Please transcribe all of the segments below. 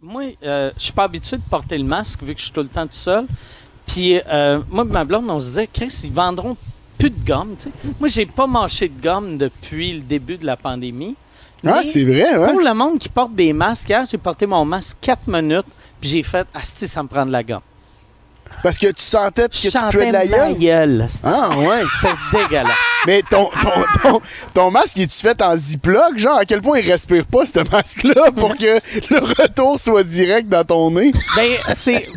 Moi, je suis pas habitué de porter le masque vu que je suis tout le temps tout seul. Puis, moi et ma blonde, on se disait, Chris, ils vendront plus de gomme, tu sais. Moi, j'ai pas mâché de gomme depuis le début de la pandémie. Ah, c'est vrai, ouais. Pour le monde qui porte des masques, hier, j'ai porté mon masque 4 minutes, puis j'ai fait, asti, ça me prend de la gomme. Parce que tu sentais que tu chantais puais de la gueule? gueule. Ah, ouais. C'était dégueulasse. Mais ton masque, est-tu fait en Ziploc? Genre, à quel point il respire pas, ce masque-là, pour que le retour soit direct dans ton nez? Ben, c'est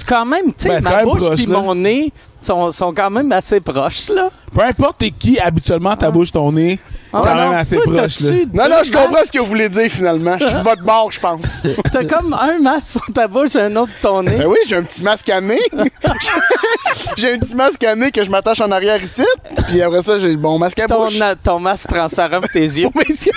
quand même, tu sais, Ben, ma bouche proche, puis là. mon nez sont quand même assez proches, là. Peu importe t'es qui, habituellement, ta bouche, ton nez, quand même assez Toi, proche, là. t'as-tu Non, deux non, je comprends masques? ce que vous voulez dire, finalement. Je suis de votre bord, je pense. T'as comme un masque pour ta bouche et un autre pour ton nez. Ben oui, j'ai un petit masque à nez. J'ai un petit masque à nez que je m'attache en arrière ici. Puis après ça, j'ai mon masque à bouche. Ton masque transparent pour tes yeux. Pour mes yeux.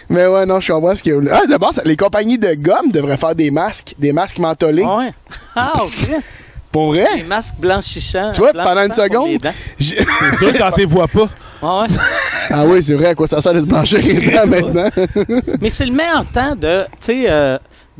Mais ouais, non, je comprends ce qu'il y a. Ah, d'abord, les compagnies de gomme devraient faire des masques mentholés. Ah ouais. Ah, oh, Chris. Pour vrai? Des masques blanchissants. Tu vois, pendant une blanchissants pour les seconde, dents. C'est sûr quand t'es vois pas. Ah ouais. Ah oui, c'est vrai, à quoi ça sert de se blanchir les dents maintenant? Mais c'est le meilleur temps de, tu sais,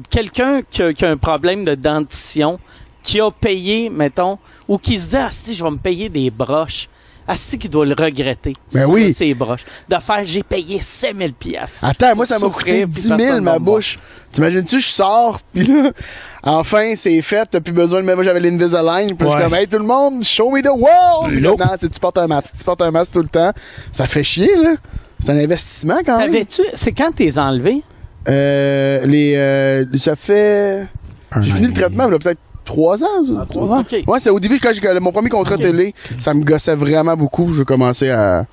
quelqu'un qui a un problème de dentition, qui a payé, mettons, ou qui se dit, ah, si, je vais me payer des broches. Asti qui doit le regretter. Ben Ça, oui. c'est broches. De faire, j'ai payé 5 000 piastres. Attends, moi, ça m'a Souffrir, coûté puis 10 000 personne ma va me voir. bouche. T'imagines-tu, je sors, pis là, enfin, c'est fait, t'as plus besoin de... Moi, j'avais l'Invisalign, pis je suis Ouais. comme, hey, tout le monde, show me the world! Nope. Non, tu portes un masque. Tu portes un masque tout le temps. Ça fait chier, là. C'est un investissement, quand même. T'avais-tu, c'est quand t'es enlevé? Ça fait... J'ai fini le traitement, il y a peut-être 3 ans. OK. Ouais, c'est au début, quand j'ai mon premier contrat télé, ça me gossait vraiment beaucoup. Je commençais à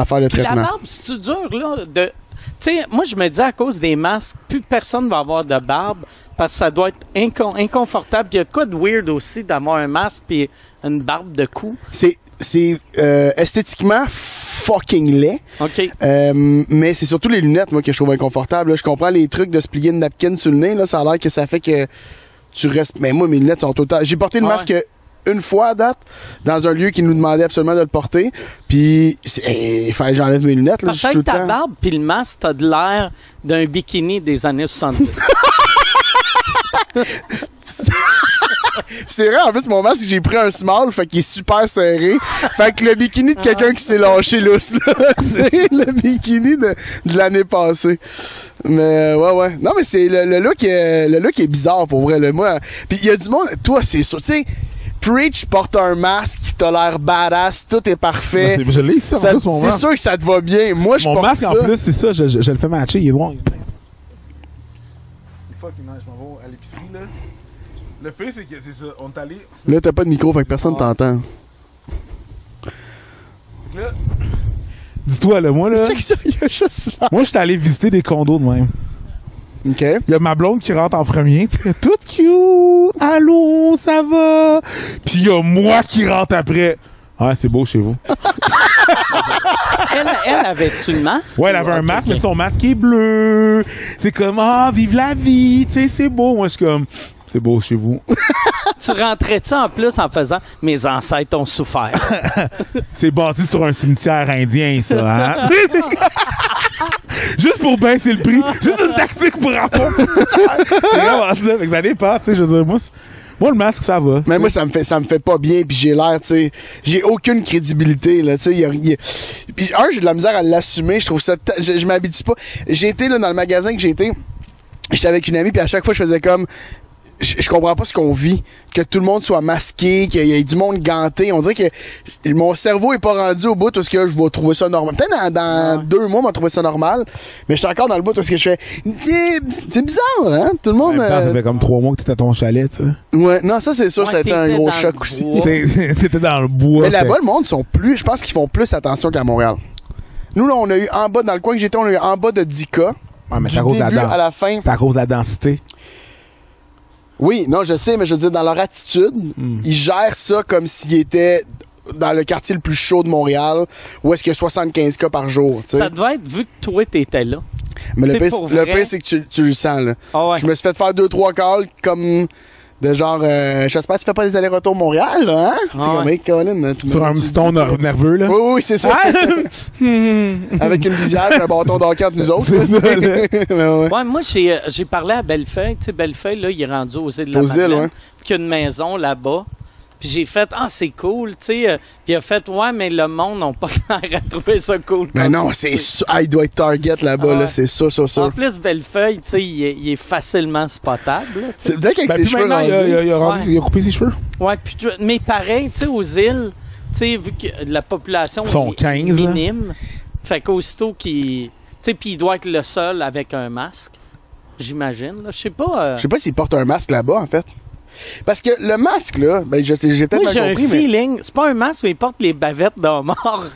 faire le Puis la traitement. barbe, c'est-tu dur, là, de... Tu sais, moi, je me dis, à cause des masques, plus personne va avoir de barbe, parce que ça doit être inconfortable. Puis il y a de quoi de weird aussi d'avoir un masque puis une barbe de cou. C'est esthétiquement fucking laid. OK. Mais c'est surtout les lunettes, moi, que je trouve inconfortable. Là. Je comprends les trucs de se plier une napkin sur le nez. Là, ça a l'air que ça fait que tu restes... Mais moi, mes lunettes sont totalement... J'ai porté le Ouais. masque une fois à date, dans un lieu qui nous demandait absolument de le porter. Puis, il fallait que j'enlève mes lunettes. Là, je suis tout Peut-être le ta temps... barbe puis le masque, t'as de l'air d'un bikini des années 70. C'est vrai, en plus, mon masque, j'ai pris un small, fait qu'il est super serré. Fait que le bikini de quelqu'un qui s'est lâché lousse, là. Tu sais, le bikini de l'année passée. Mais, ouais. Non, mais c'est le look est bizarre, pour vrai, là. Moi, pis il y a du monde, toi, c'est sûr, tu sais, Preach porte un masque, t'as l'air badass, tout est parfait. Je l'ai ici, en Ça- plus, mon c'est masque. sûr que ça te va bien. Moi, je Mon porte masque, ça. en plus, c'est ça, je le fais matcher, il est bon. Il est fucking nice, je m'en vais à l'épicerie, là. Le pire, c'est que c'est ça, on est allé... Là, t'as pas de micro, fait que personne t'entend. Là, dis-toi, là, moi, là... Check ça, il y a juste là. Moi, j'étais allé visiter des condos de même. OK. Il y a ma blonde qui rentre en premier, tu sais, toute cute, allô, ça va? Puis il y a moi qui rentre après. Ah, c'est beau chez vous. Elle avait-tu le masque? Ouais, elle avait un Ok, masque, ok. mais son masque est bleu. C'est comme, ah, vive la vie, tu sais, c'est beau. Moi, je suis comme, c'est beau chez vous. Tu rentrais-tu en plus en faisant « Mes ancêtres ont souffert C'est bâti sur un cimetière indien, ça, hein? Juste pour baisser le prix. Juste une tactique pour rapport. C'est vraiment ça. Fait que ça dépend, tu sais, je veux dire, moi, le masque, ça va. Mais moi, ça me fait pas bien, puis j'ai l'air, tu sais, j'ai aucune crédibilité, là, tu sais, puis j'ai de la misère à l'assumer, je trouve ça, je m'habitue pas. J'ai été, là, dans le magasin que j'étais avec une amie, puis à chaque fois, je faisais comme, je comprends pas ce qu'on vit, que tout le monde soit masqué, qu'il y ait du monde ganté. On dirait que mon cerveau est pas rendu au bout parce que je vais trouver ça normal. Peut-être dans 2 mois, on va trouver ça normal, mais je suis encore dans le bout parce que je fais, c'est bizarre, hein? Tout le En monde... même temps, ça fait comme 3 mois que t'étais à ton chalet, tu sais. Ouais, non, ça c'est sûr, Ouais, ça a été un t'étais gros dans choc le aussi. bois. T'étais dans le bois. Mais là-bas, le monde sont plus, je pense qu'ils font plus attention qu'à Montréal. Nous, là, on a eu en bas, dans le coin que j'étais, on a eu en bas de 10 cas. Ouais, mais Du c'est à cause de la début densité. à la fin. C'est à cause de la densité. Oui, non, je sais, mais je veux dire, dans leur attitude, ils gèrent ça comme s'ils étaient dans le quartier le plus chaud de Montréal, où est-ce qu'il y a 75 cas par jour, tu sais. Ça devait être, vu que toi, t'étais là. Mais le t'sais, pire, pour le vrai. pire, c'est que tu le sens, là. Ah ouais. Je me suis fait faire 2-3 calls comme de genre, j'espère que tu fais pas des allers-retours Montréal, là, hein? Tu sais, comme, hey, Colin, tu Sur un petit ton nerveux, là. Oui, c'est ça. Avec une visière et un bâton d'hockey entre nous autres. C'est ça, là. Mais ouais. Ouais, moi, j'ai parlé à Bellefeuille. Tu sais, Bellefeuille, là, il est rendu aux îles de la Aux îles, Madeleine. ouais. Puis il y a une maison là-bas. Puis j'ai fait, c'est cool, tu sais. Puis il a fait, ouais, mais le monde n'a pas l'air à trouver ça cool. Mais non, c'est sûr. Ah, il doit être Target là-bas, Ah ouais. là. C'est ça. En plus, Bellefeuille, tu sais, il est facilement spotable. Là, tu sais. C'est peut-être qu'avec Ben, ses puis cheveux maintenant, rasés. il a coupé ses cheveux. Ouais, puis mais pareil, tu sais, aux îles, tu sais, vu que la population Sont est 15, là. minime, fait qu'aussitôt qu'il... Tu sais, puis il doit être le seul avec un masque, j'imagine. Je sais pas... Je sais pas s'il porte un masque là-bas, en fait. Parce que le masque, là, ben, j'ai peut-être Moi, j'ai mal un compris, mais. feeling, c'est pas un masque, mais ils portent les bavettes d'homard.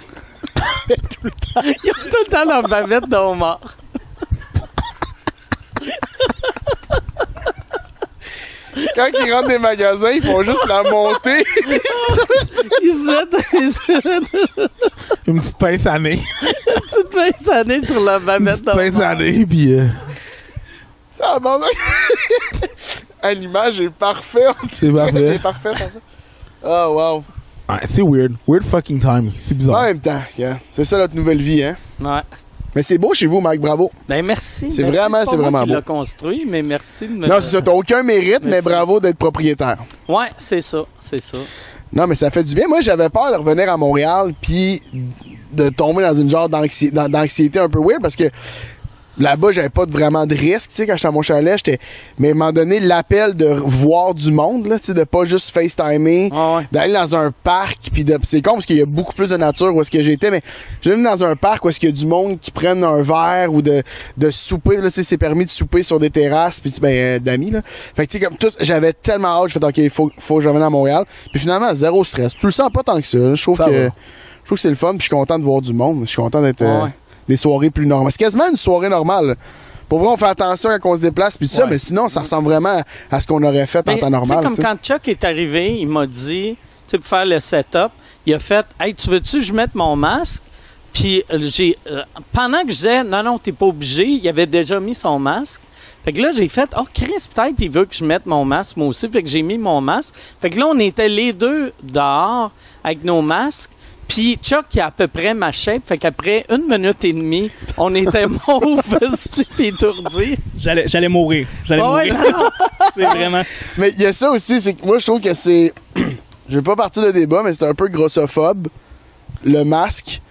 Tout le temps. Ils ont tout le temps leurs bavettes d'homard. Quand ils rentrent des magasins, ils font juste la monter. Ils se mettent Une petite pince à nez. une petite pince à nez sur leur Une bavette petite pince à d'homard. nez, puis Ah, bon, ah, l'image est parfaite. c'est parfait. C'est parfait. Ah, wow. Ouais, c'est weird. Weird fucking times. C'est En bizarre. même temps, yeah. C'est ça notre nouvelle vie, hein. Ouais. Mais c'est beau chez vous, Mike, bravo. Ben merci. C'est Merci, vraiment- pas c'est moi vraiment qui beau. l'a construit, mais merci de me... Non, c'est ça, t'as aucun mérite, mais bravo d'être propriétaire. Ouais, c'est ça, c'est ça. Non, mais ça fait du bien. Moi, j'avais peur de revenir à Montréal puis de tomber dans une genre d'anxiété un peu weird parce que là-bas, j'avais pas vraiment de risque, tu sais, quand j'étais à mon chalet, mais à un moment donné, l'appel de voir du monde, là, tu sais, de pas juste FaceTimer, Ah ouais. d'aller dans un parc, puis c'est con parce qu'il y a beaucoup plus de nature où est-ce que j'étais, mais j'ai venu dans un parc où est-ce qu'il y a du monde qui prennent un verre ou de souper, là, tu sais, c'est permis de souper sur des terrasses, puis d'amis, là. Fait que, tu sais, comme tout, j'avais tellement hâte, je fais, OK, faut que je revienne à Montréal. Puis finalement, zéro stress. Tu le sens pas tant que ça. Je trouve Ça va. que c'est le fun, puis je suis content de voir du monde. Je suis content d'être, Ouais. des soirées plus normales. C'est quasiment une soirée normale. Pour vrai, on fait attention quand on se déplace puis tout ça, Ouais. mais sinon, ça ressemble vraiment à ce qu'on aurait fait en Mais, temps tu sais, normal. comme tu sais. quand Chuck est arrivé, il m'a dit, tu sais, pour faire le setup, il a fait, hey, tu veux-tu que je mette mon masque? Puis pendant que je disais, non, t'es pas obligé, il avait déjà mis son masque. Fait que là, j'ai fait, Chris, peut-être il veut que je mette mon masque, moi aussi. Fait que j'ai mis mon masque. Fait que là, on était les deux dehors avec nos masques. Puis Chuck, il a à peu près ma shape. Fait qu'après 1 minute et demie, on était mauve, festif, étourdi. J'allais mourir. J'allais Ah ouais, mourir. non. C'est vraiment. Mais il y a ça aussi, c'est que moi, je trouve que c'est... Je vais pas partir de débat, mais c'est un peu grossophobe, le masque.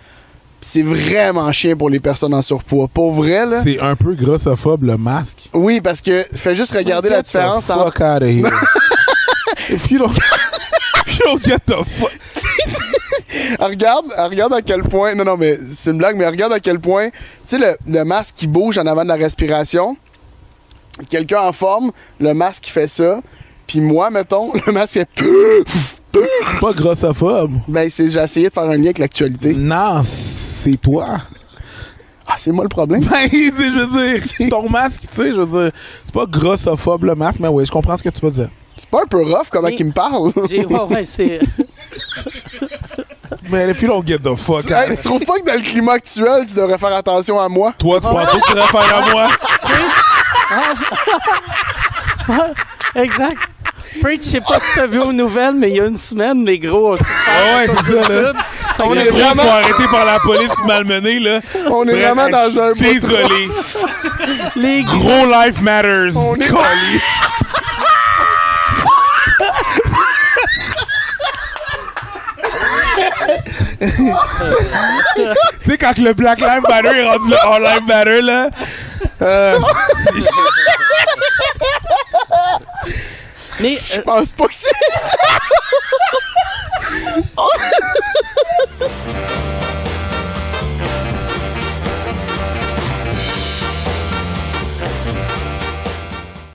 Pis c'est vraiment chien pour les personnes en surpoids. Pour vrai, là. C'est un peu grossophobe, le masque. Oui, parce que fais juste regarder la différence entre... Fuck out of here. If you don't get the fuck. Regarde à quel point... Non, mais c'est une blague, mais regarde à quel point... Tu sais, le masque qui bouge en avant de la respiration. Quelqu'un en forme, le masque qui fait ça. Puis moi, mettons, le masque fait... C'est pas grossophobe. Ben, j'ai essayé de faire un lien avec l'actualité. Non, c'est toi. Ah, c'est moi le problème. Ben, je veux dire, ton masque, tu sais, je veux dire, c'est pas grossophobe le masque, mais oui, je comprends ce que tu veux dire. C'est pas un peu rough comment Mais- il me parle? Ouais, c'est... Mais if you don't get the fuck out Hey, of tu trouves pas que dans le climat actuel, tu devrais faire attention à moi? toi, tu pensais que tu devrais faire à moi? Exact. Preach, je sais pas si t'as vu aux nouvelles, mais il y a une semaine, les gros... Ah ouais, c'est ça, là. On Les est gros vraiment- sont arrêtés par la police malmenés, là. On est vraiment dans un Please bout. release. Les gros... Gros life matters. On est- Collie. Tu sais, quand le Black Lives Matter est rendu le All Lives Matter, là. Mais Je pense pas que c'est...